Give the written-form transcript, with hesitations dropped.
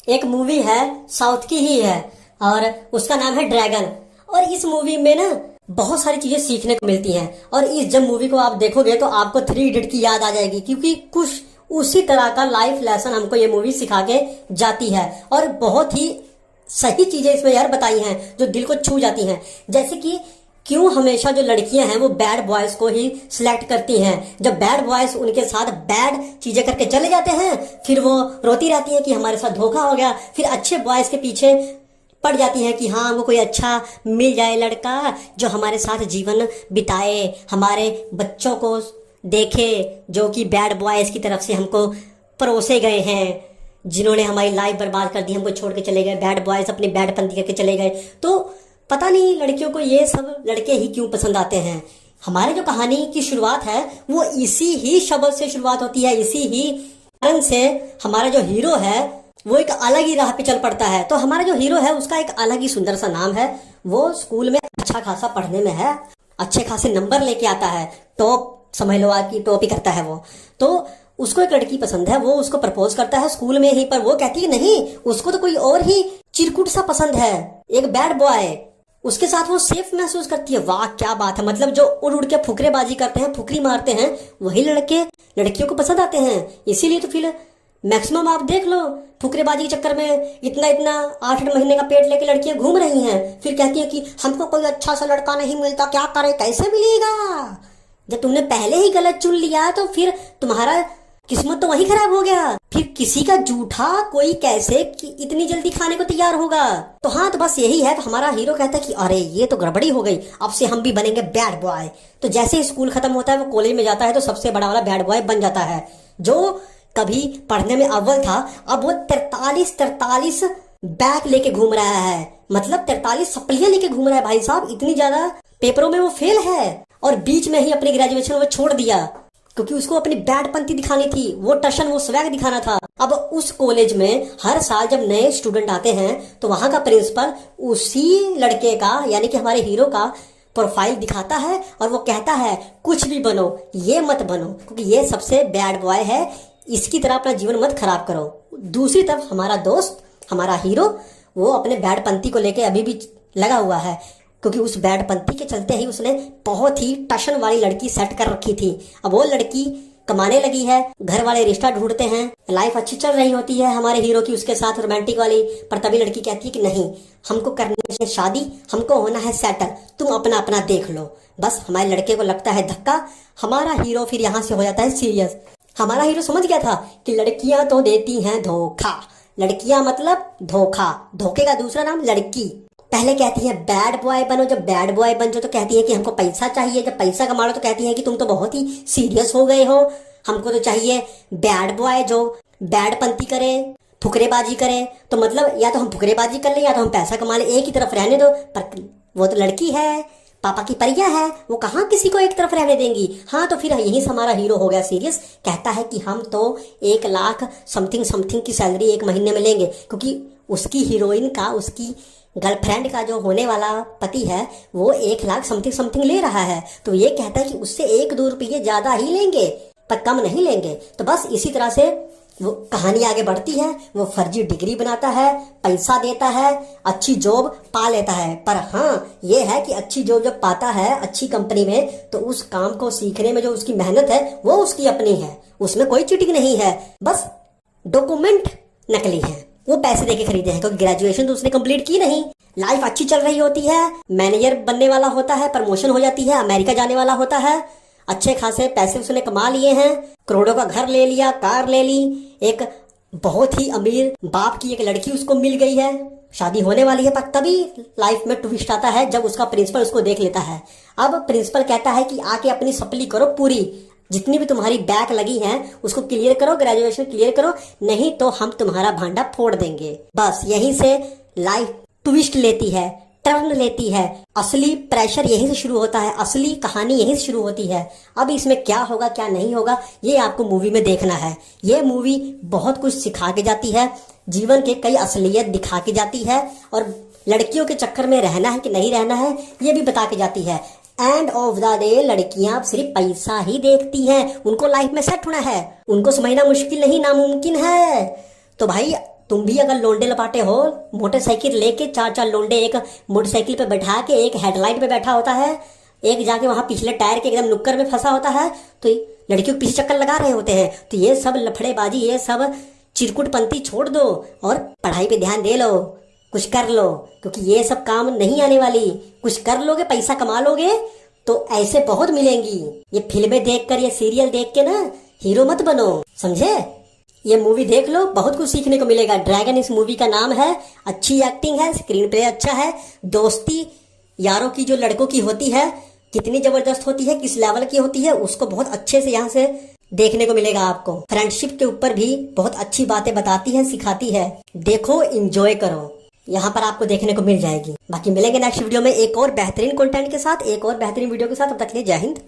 एक मूवी है, साउथ की ही है और उसका नाम है ड्रैगन। और इस मूवी में ना बहुत सारी चीजें सीखने को मिलती हैं। और इस जब मूवी को आप देखोगे तो आपको थ्री इडियट की याद आ जाएगी, क्योंकि कुछ उसी तरह का लाइफ लेसन हमको ये मूवी सिखा के जाती है। और बहुत ही सही चीजें इसमें यार बताई हैं जो दिल को छू जाती हैं। जैसे कि क्यों हमेशा जो लड़कियां हैं वो बैड बॉयज को ही सिलेक्ट करती हैं। जब बैड बॉयज उनके साथ बैड चीजें करके चले जाते हैं, फिर वो रोती रहती है कि हमारे साथ धोखा हो गया। फिर अच्छे बॉयज के पीछे पड़ जाती है कि हाँ हमको कोई अच्छा मिल जाए लड़का जो हमारे साथ जीवन बिताए, हमारे बच्चों को देखे, जो कि बैड बॉयज की तरफ से हमको परोसे गए हैं, जिन्होंने हमारी लाइफ बर्बाद कर दी, हमको छोड़ के चले गए। बैड बॉयज अपनी बैड पंथी करके चले गए। तो पता नहीं लड़कियों को ये सब लड़के ही क्यों पसंद आते हैं। हमारे जो कहानी की शुरुआत है वो इसी ही शब्द से शुरुआत होती है। इसी ही कारण से हमारा जो हीरो है वो एक अलग ही राह पे चल पड़ता है। तो हमारा जो हीरो है उसका एक अलग ही सुंदर सा नाम है। वो स्कूल में अच्छा खासा पढ़ने में है, अच्छे खासे नंबर लेके आता है, टॉप समझ लो आप की टॉप ही करता है वो। तो उसको एक लड़की पसंद है, वो उसको प्रपोज करता है स्कूल में ही, पर वो कहती है नहीं, उसको तो कोई और ही चिरकुट सा पसंद है, एक बैड बॉय। उसके साथ वो सेफ महसूस करती है। वाह क्या बात है, मतलब जो उड़ उड़ के फुकरेबाजी करते हैं, फुकरी मारते हैं, वही लड़के लड़कियों को पसंद आते हैं। इसीलिए तो फिर मैक्सिमम आप देख लो फुकरेबाजी के चक्कर में इतना इतना 8-8 महीने का पेट लेके लड़कियां घूम रही हैं। फिर कहती है कि हमको कोई अच्छा सा लड़का नहीं मिलता, क्या करे, कैसे मिलेगा। जब तुमने पहले ही गलत चुन लिया तो फिर तुम्हारा किस्मत तो वही खराब हो गया। फिर किसी का जूठा कोई कैसे इतनी जल्दी खाने को तैयार होगा। तो हाँ, तो बस यही है। तो हमारा हीरो कहता है कि अरे ये तो गड़बड़ी हो गई, अब से हम भी बनेंगे बैड बॉय। तो जैसे ही स्कूल खत्म होता है वो कॉलेज में जाता है तो सबसे बड़ा वाला बैड बॉय बन जाता है। जो कभी पढ़ने में अव्वल था, अब वो 43 बैग लेके घूम रहा है। मतलब 43 सप्लियां लेके घूम रहा है भाई साहब। इतनी ज्यादा पेपरों में वो फेल है और बीच में ही अपनी ग्रेजुएशन वो छोड़ दिया क्योंकि उसको अपनी बैडपंथी दिखानी थी, वो टशन, वो स्वैग दिखाना था। अब उस कॉलेज में हर साल जब नए स्टूडेंट आते हैं तो वहां का प्रिंसिपल उसी लड़के का यानी कि हमारे हीरो का प्रोफाइल दिखाता है और वो कहता है कुछ भी बनो, ये मत बनो क्योंकि ये सबसे बैड बॉय है, इसकी तरह अपना जीवन मत खराब करो। दूसरी तरफ हमारा दोस्त, हमारा हीरो, वो अपने बैडपंथी को लेके अभी भी लगा हुआ है क्योंकि उस बैडपंथी के चलते ही उसने बहुत ही टशन वाली लड़की सेट कर रखी थी। अब वो लड़की कमाने लगी है, घर वाले रिश्ता ढूंढते हैं, लाइफ अच्छी चल रही होती है हमारे हीरो की उसके साथ रोमांटिक वाली। पर तभी लड़की कहती है कि नहीं, हमको करनी है शादी, हमको होना है सेटल, तुम अपना अपना देख लो। बस हमारे लड़के को लगता है धक्का। हमारा हीरो फिर यहाँ से हो जाता है सीरियस। हमारा हीरो समझ गया था कि लड़कियां तो देती हैं धोखा। लड़कियां मतलब धोखा, धोखे का दूसरा नाम लड़की। पहले कहती है बैड बॉय बनो, जब बैड बॉय बन जाओ तो कहती है कि हमको पैसा चाहिए, जब पैसा कमा लो तो कहती है कि तुम तो बहुत ही सीरियस हो गए हो, हमको तो चाहिए बैड बॉय जो बैडपंथी करे, फुकरेबाजी करे। तो मतलब या तो हम फुकरेबाजी कर ले या तो हम पैसा कमा ले, एक ही तरफ रहने दो। पर वो तो लड़की है, पापा की परिया है, वो कहाँ किसी को एक तरफ रहने देंगी। हाँ, तो फिर यही से हमारा हीरो हो गया सीरियस। कहता है कि हम तो 1 लाख समथिंग की सैलरी एक महीने में लेंगे, क्योंकि उसकी हीरोइन का, उसकी गर्लफ्रेंड का जो होने वाला पति है वो 1 लाख समथिंग ले रहा है। तो ये कहता है कि उससे 1-2 रुपये ज्यादा ही लेंगे पर कम नहीं लेंगे। तो बस इसी तरह से वो कहानी आगे बढ़ती है। वो फर्जी डिग्री बनाता है, पैसा देता है, अच्छी जॉब पा लेता है। पर हाँ ये है कि अच्छी जॉब जब पाता है अच्छी कंपनी में तो उस काम को सीखने में जो उसकी मेहनत है वो उसकी अपनी है, उसमें कोई चीटिंग नहीं है, बस डॉक्यूमेंट नकली है, वो पैसे देके खरीदे हैं क्योंकि ग्रेजुएशन तो उसने कंप्लीट की नहीं। लाइफ अच्छी चल रही होती है, मैनेजर बनने वाला होता है, प्रमोशन हो जाती है, अमेरिका जाने वाला होता है, अच्छे खासे पैसे उसने कमा लिए हैं, करोड़ों का घर ले लिया, कार ले ली, एक बहुत ही अमीर बाप की एक लड़की उसको मिल गई है, शादी होने वाली है। पर तभी लाइफ में ट्विस्ट आता है जब उसका प्रिंसिपल उसको देख लेता है। अब प्रिंसिपल कहता है कि आके अपनी सप्ली करो पूरी, जितनी भी तुम्हारी बैक लगी हैं उसको क्लियर करो, ग्रेजुएशन क्लियर करो, नहीं तो हम तुम्हारा भांडा फोड़ देंगे। बस यहीं से लाइफ ट्विस्ट लेती है, टर्न लेती है, असली प्रेशर यहीं से शुरू होता है, असली कहानी यहीं से शुरू होती है। अब इसमें क्या होगा क्या नहीं होगा ये आपको मूवी में देखना है। ये मूवी बहुत कुछ सिखा के जाती है, जीवन के कई असलियत दिखा के जाती है और लड़कियों के चक्कर में रहना है कि नहीं रहना है ये भी बता के जाती है। एंड ऑफ द डे लड़कियां सिर्फ पैसा ही देखती हैं, उनको लाइफ में सेट होना है, उनको समझना मुश्किल नहीं नामुमकिन है। तो भाई तुम भी अगर लोंडे लपाटे हो, मोटरसाइकिल लेके चार चार लोंडे एक मोटरसाइकिल पे बैठा के, एक हेडलाइट पे बैठा होता है, एक जाके वहां पिछले टायर के एकदम नुक्कर में फंसा होता है, तो लड़कियों के पीछे चक्कर लगा रहे होते हैं। तो ये सब लफड़ेबाजी, ये सब चिरकुटपंती छोड़ दो और पढ़ाई पे ध्यान दे लो, कुछ कर लो, क्योंकि ये सब काम नहीं आने वाली। कुछ कर लोगे, पैसा कमा लोगे तो ऐसे बहुत मिलेंगी। ये फिल्में देखकर, ये सीरियल देख के ना हीरो मत बनो, समझे? ये मूवी देख लो, बहुत कुछ सीखने को मिलेगा। ड्रैगन इस मूवी का नाम है। अच्छी एक्टिंग है, स्क्रीन प्ले अच्छा है, दोस्ती यारों की जो लड़कों की होती है कितनी जबरदस्त होती है, किस लेवल की होती है, उसको बहुत अच्छे से यहाँ से देखने को मिलेगा आपको। फ्रेंडशिप के ऊपर भी बहुत अच्छी बातें बताती है, सिखाती है। देखो, एंजॉय करो, यहाँ पर आपको देखने को मिल जाएगी। बाकी मिलेंगे नेक्स्ट वीडियो में एक और बेहतरीन कंटेंट के साथ, एक और बेहतरीन वीडियो के साथ। तब तक के लिए जय हिंद।